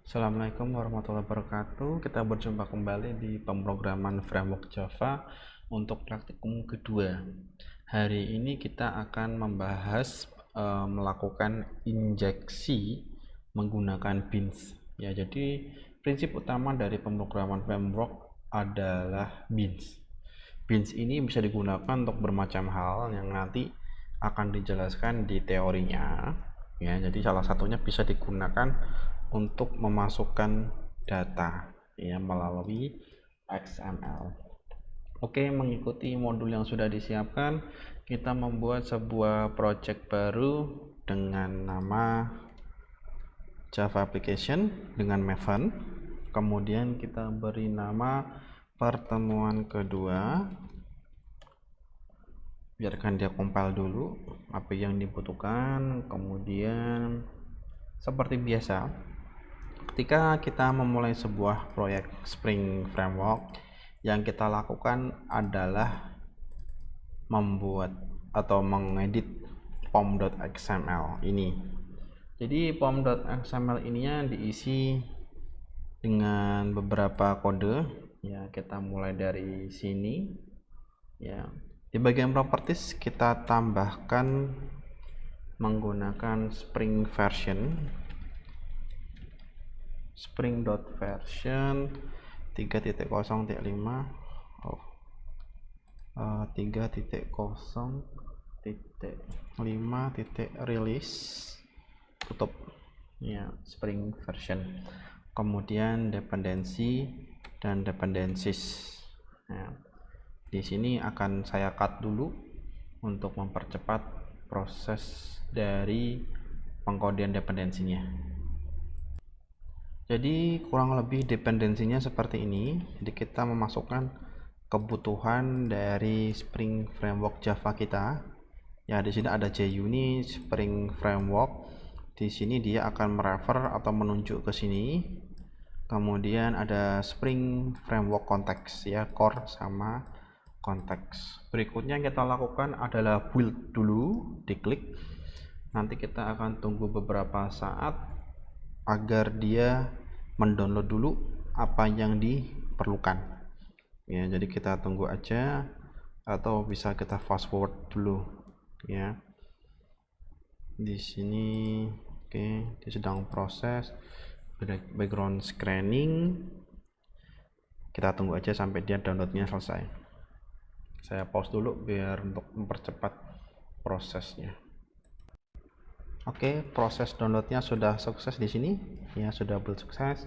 Assalamualaikum warahmatullahi wabarakatuh. Kita berjumpa kembali di pemrograman framework Java untuk praktikum kedua. Hari ini kita akan membahas melakukan injeksi menggunakan beans. Ya, jadi prinsip utama dari pemrograman framework adalah beans. Beans ini bisa digunakan untuk bermacam hal yang nanti akan dijelaskan di teorinya. Ya, jadi salah satunya bisa digunakan untuk memasukkan data ya melalui XML. Oke, mengikuti modul yang sudah disiapkan, kita membuat sebuah project baru dengan nama Java Application dengan Maven. Kemudian kita beri nama pertemuan kedua. Biarkan dia compile dulu apa yang dibutuhkan. Kemudian seperti biasa, ketika kita memulai sebuah proyek Spring Framework, yang kita lakukan adalah membuat atau mengedit pom.xml ini. Jadi pom.xml ininya diisi dengan beberapa kode ya. Kita mulai dari sini ya. Di bagian properties kita tambahkan menggunakan spring.version 3.0.5 3.0.5.release tutup ya, spring version. Kemudian dependency dan dependencies. Nah, di sini akan saya cut dulu untuk mempercepat proses dari pengkodian dependensinya. Jadi kurang lebih dependensinya seperti ini. Jadi kita memasukkan kebutuhan dari Spring Framework Java kita. Ya, di sini ada JUnit Spring Framework. Di sini dia akan merefer atau menunjuk ke sini. Kemudian ada Spring Framework Context ya, core sama konteks. Berikutnya yang kita lakukan adalah build dulu, diklik. Nanti kita akan tunggu beberapa saat agar dia mendownload dulu apa yang diperlukan. Ya, jadi kita tunggu aja atau bisa kita fast forward dulu ya. Di sini oke, dia sedang proses background screening. Kita tunggu aja sampai dia downloadnya selesai. Saya pause dulu biar untuk mempercepat prosesnya. Oke, proses downloadnya sudah sukses di sini ya, sudah sukses.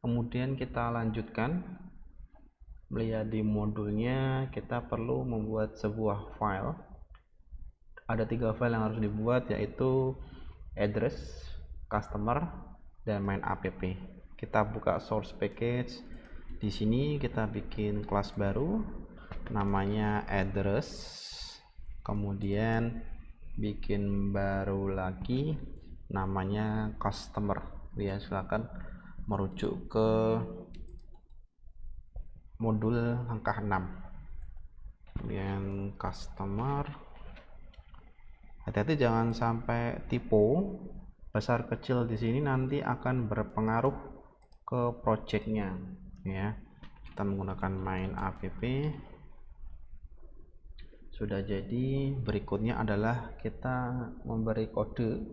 Kemudian kita lanjutkan. Melihat di modulnya kita perlu membuat sebuah file. Ada 3 file yang harus dibuat, yaitu address, customer, dan main app. Kita buka source package. Di sini kita bikin kelas baru namanya address. Kemudian bikin baru lagi namanya customer ya. Silakan merujuk ke modul langkah 6. Kemudian customer, hati-hati jangan sampai typo. Besar kecil di sini nanti akan berpengaruh ke projectnya ya. Kita menggunakan main app. Sudah jadi. Berikutnya adalah kita memberi kode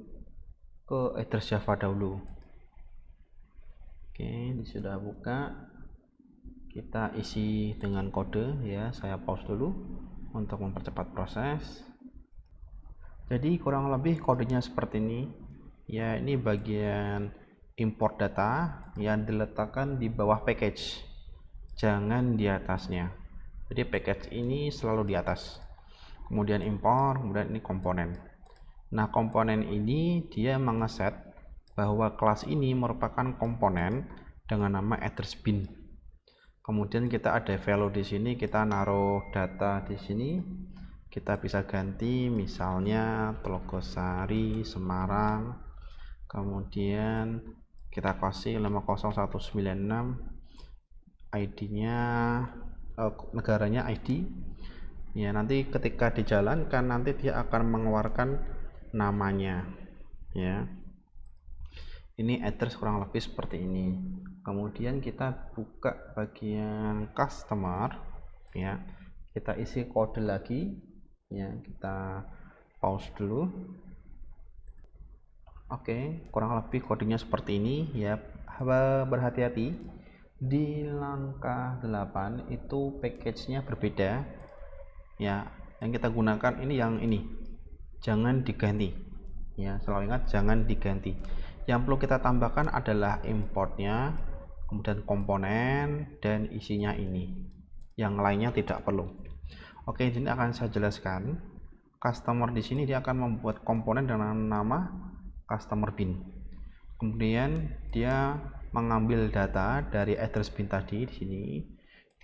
ke address Java dahulu. Oke, ini sudah buka. Kita isi dengan kode ya. Saya pause dulu untuk mempercepat proses. Jadi kurang lebih kodenya seperti ini ya. Ini bagian import data yang diletakkan di bawah package, jangan di atasnya. Jadi package ini selalu di atas, kemudian import, kemudian ini komponen. Nah, komponen ini dia mengeset bahwa kelas ini merupakan komponen dengan nama address bin. Kemudian kita ada value di sini, kita naruh data di sini. Kita bisa ganti misalnya Telogosari Semarang. Kemudian kita kasih 50196, ID-nya negaranya ID. Ya, nanti ketika dijalankan nanti dia akan mengeluarkan namanya ya. Ini address kurang lebih seperti ini. Kemudian kita buka bagian customer, ya. Kita isi kode lagi, ya. Kita pause dulu. Oke, kurang lebih kodenya seperti ini, ya. Berhati-hati di langkah 8 itu package-nya berbeda, ya. Yang kita gunakan ini yang ini, jangan diganti, ya. Selalu ingat jangan diganti. Yang perlu kita tambahkan adalah importnya, kemudian komponen dan isinya ini. Yang lainnya tidak perlu. Oke, ini akan saya jelaskan. Customer di sini dia akan membuat komponen dengan nama customer bin. Kemudian dia mengambil data dari address bin tadi di sini.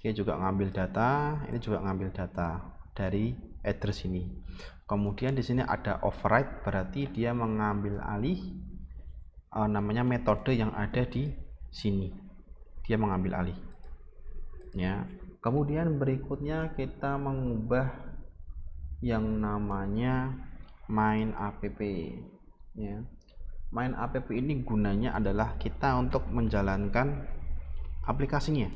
Dia juga ngambil data, ini juga ngambil data dari address ini. Kemudian di sini ada override, berarti dia mengambil alih namanya metode yang ada di sini. Dia mengambil alih. Ya. Kemudian berikutnya kita mengubah yang namanya main app, ya. Main app ini gunanya adalah kita untuk menjalankan aplikasinya.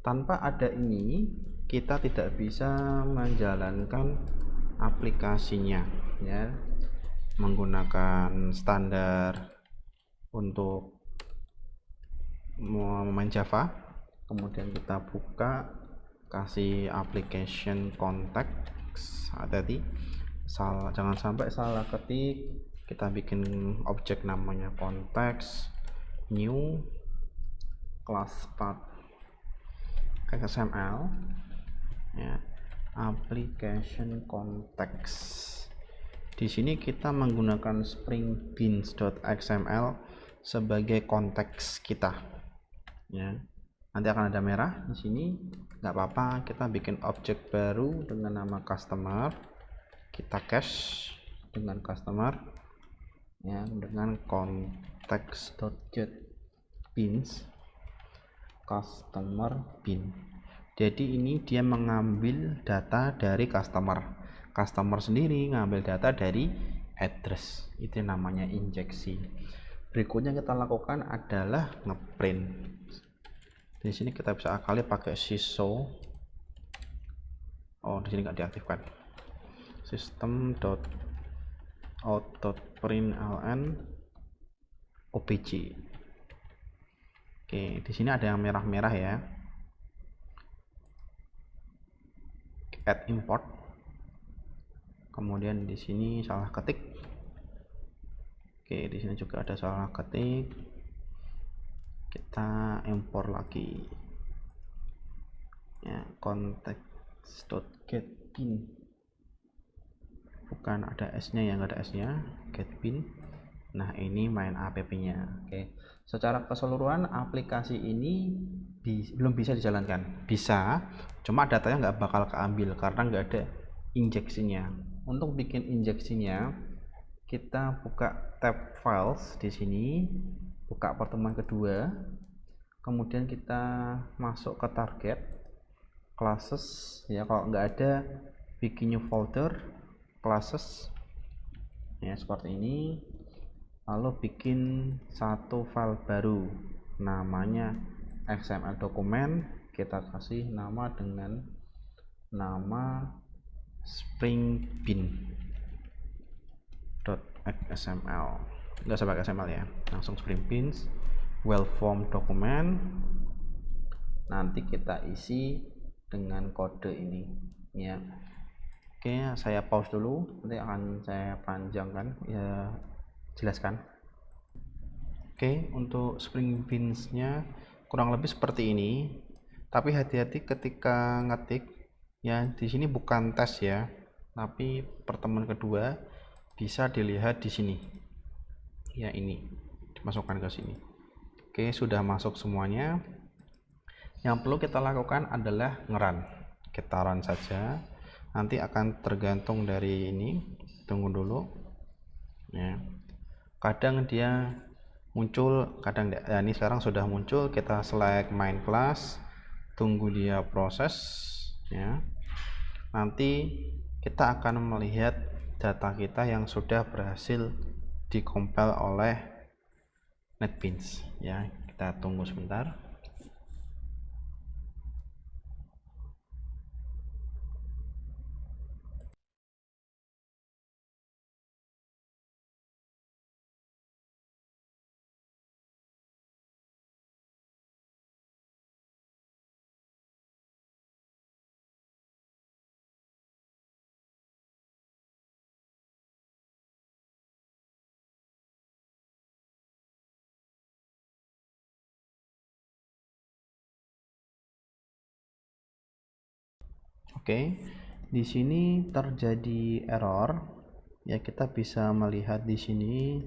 Tanpa ada ini kita tidak bisa menjalankan aplikasinya, ya. Menggunakan standar untuk main Java, kemudian kita buka, kasih application context, hati-hati jangan sampai salah ketik. Kita bikin objek namanya context new class path XML, ya. Application context di sini kita menggunakan spring beans.xml sebagai konteks kita, ya. Nanti akan ada merah di sini, nggak apa-apa, kita bikin objek baru dengan nama customer, kita cache dengan customer, ya, dengan context.getBeans customer bin. Jadi ini dia mengambil data dari customer sendiri ngambil data dari address, itu namanya injeksi. Berikutnya kita lakukan adalah ngeprint. Di sini kita bisa akali pakai syshow. Oh, di sini nggak diaktifkan. System.out.println obj. Oke, di sini ada yang merah-merah, ya. Add import. Kemudian di sini salah ketik. Oke, di sini juga ada salah ketik. Kita import lagi, ya, context.getBin, bukan ada s nya, yang nggak ada s nya, getBin. Nah, ini main app nya. Oke, secara keseluruhan aplikasi ini belum bisa dijalankan. Bisa, cuma datanya nggak bakal keambil karena nggak ada injeksinya. Untuk bikin injeksinya, kita buka tab files di sini, buka pertemuan kedua, kemudian kita masuk ke target classes, ya. Kalau nggak ada, bikin new folder classes, ya, seperti ini. Lalu bikin satu file baru namanya XML dokumen, kita kasih nama dengan nama springbin.xml, nggak usah pakai XML, ya, langsung springbins well form dokumen. Nanti kita isi dengan kode ini, ya. Oke, saya pause dulu, nanti akan saya panjangkan, ya, jelaskan. Oke, untuk spring beans nya kurang lebih seperti ini, tapi hati-hati ketika ngetik, ya. Di sini bukan tes, ya, tapi pertemuan kedua bisa dilihat di sini, ya. Ini dimasukkan ke sini. Oke, sudah masuk semuanya. Yang perlu kita lakukan adalah ngerun. Kita run saja, nanti akan tergantung dari ini. Tunggu dulu, ya. Kadang dia muncul, kadang tidak. Ya, ini sekarang sudah muncul. Kita select main class, tunggu dia proses, ya. Nanti kita akan melihat data kita yang sudah berhasil dikompil oleh NetBeans ya. Kita tunggu sebentar. Oke, di sini terjadi error. Ya, kita bisa melihat di sini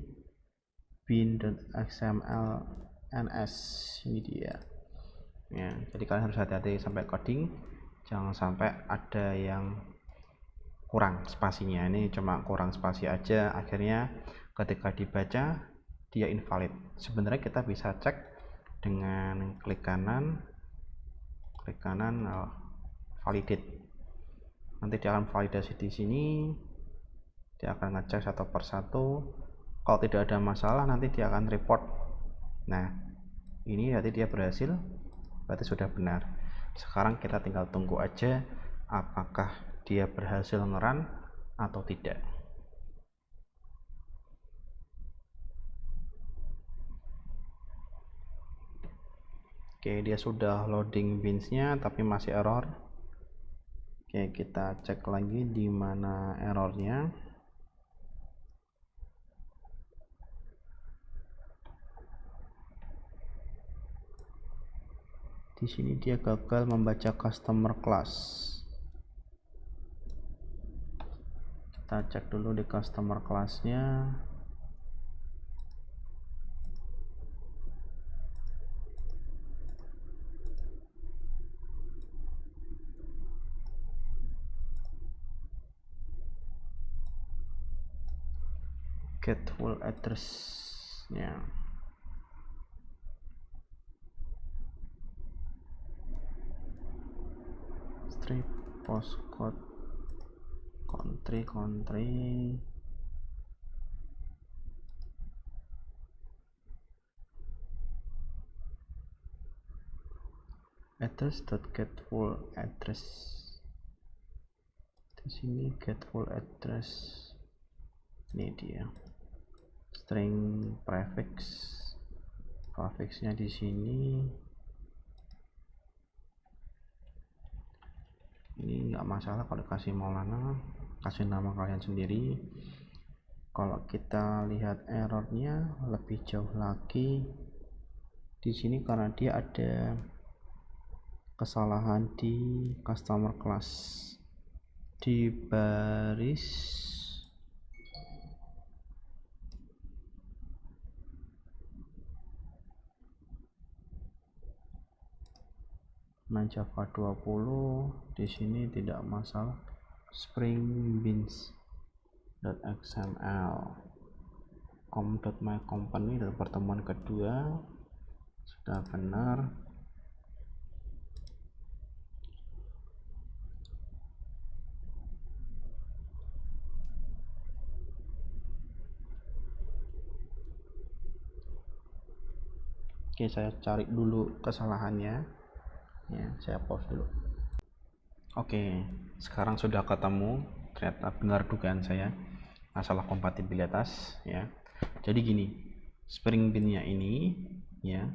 bin.xml ns ini dia. Ya, jadi kalian harus hati-hati sampai coding, jangan sampai ada yang kurang spasinya. Ini cuma kurang spasi aja, akhirnya ketika dibaca dia invalid. Sebenarnya kita bisa cek dengan klik kanan validate. Nanti dia akan validasi di sini, dia akan ngecek satu persatu. Kalau tidak ada masalah nanti dia akan report. Nah, ini nanti dia berhasil, berarti sudah benar. Sekarang kita tinggal tunggu aja apakah dia berhasil nge-run atau tidak. Oke, dia sudah loading beans-nya tapi masih error. Oke, kita cek lagi di mana errornya. Di sini dia gagal membaca customer class. Kita cek dulu di customer class-nya. Get full address-nya. Strip postcode country address.get full address. Di sini get full address. Ini dia. String prefix-nya di sini. Ini nggak masalah kalau kasih Maulana, kasih nama kalian sendiri. Kalau kita lihat errornya lebih jauh lagi di sini karena dia ada kesalahan di customer class di baris Java 20. Di sini tidak masalah. Spring beans.xml com.mycompany dari pertemuan kedua sudah benar. Oke, saya cari dulu kesalahannya ya, saya pause dulu. Oke, sekarang sudah ketemu, ternyata benar dugaan saya, masalah kompatibilitas ya. Jadi gini, Spring Bean-nya ini ya,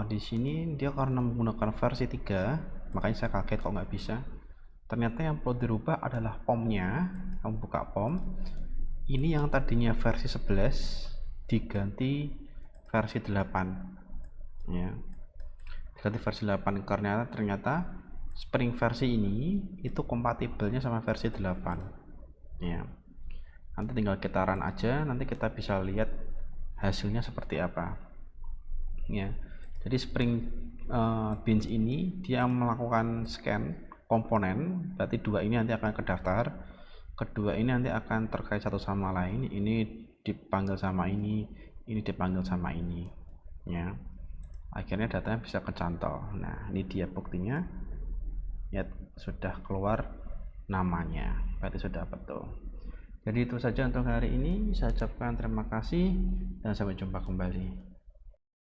di sini dia karena menggunakan versi 3, makanya saya kaget kok nggak bisa. Ternyata yang perlu dirubah adalah POM-nya. Kamu buka POM, ini yang tadinya versi 11 diganti versi 8 ya, diganti versi 8 karena ternyata Spring versi ini itu kompatibelnya sama versi 8 ya. Nanti tinggal kita run aja, nanti kita bisa lihat hasilnya seperti apa ya. Jadi Spring Beans ini dia melakukan scan komponen, berarti dua ini nanti akan kedaftar, kedua ini nanti akan terkait satu sama lain, ini dipanggil sama ini dipanggil sama ini ya, akhirnya datanya bisa kecantol. Nah, ini dia buktinya ya, sudah keluar namanya, berarti sudah betul. Jadi itu saja untuk hari ini. Saya ucapkan terima kasih dan sampai jumpa kembali.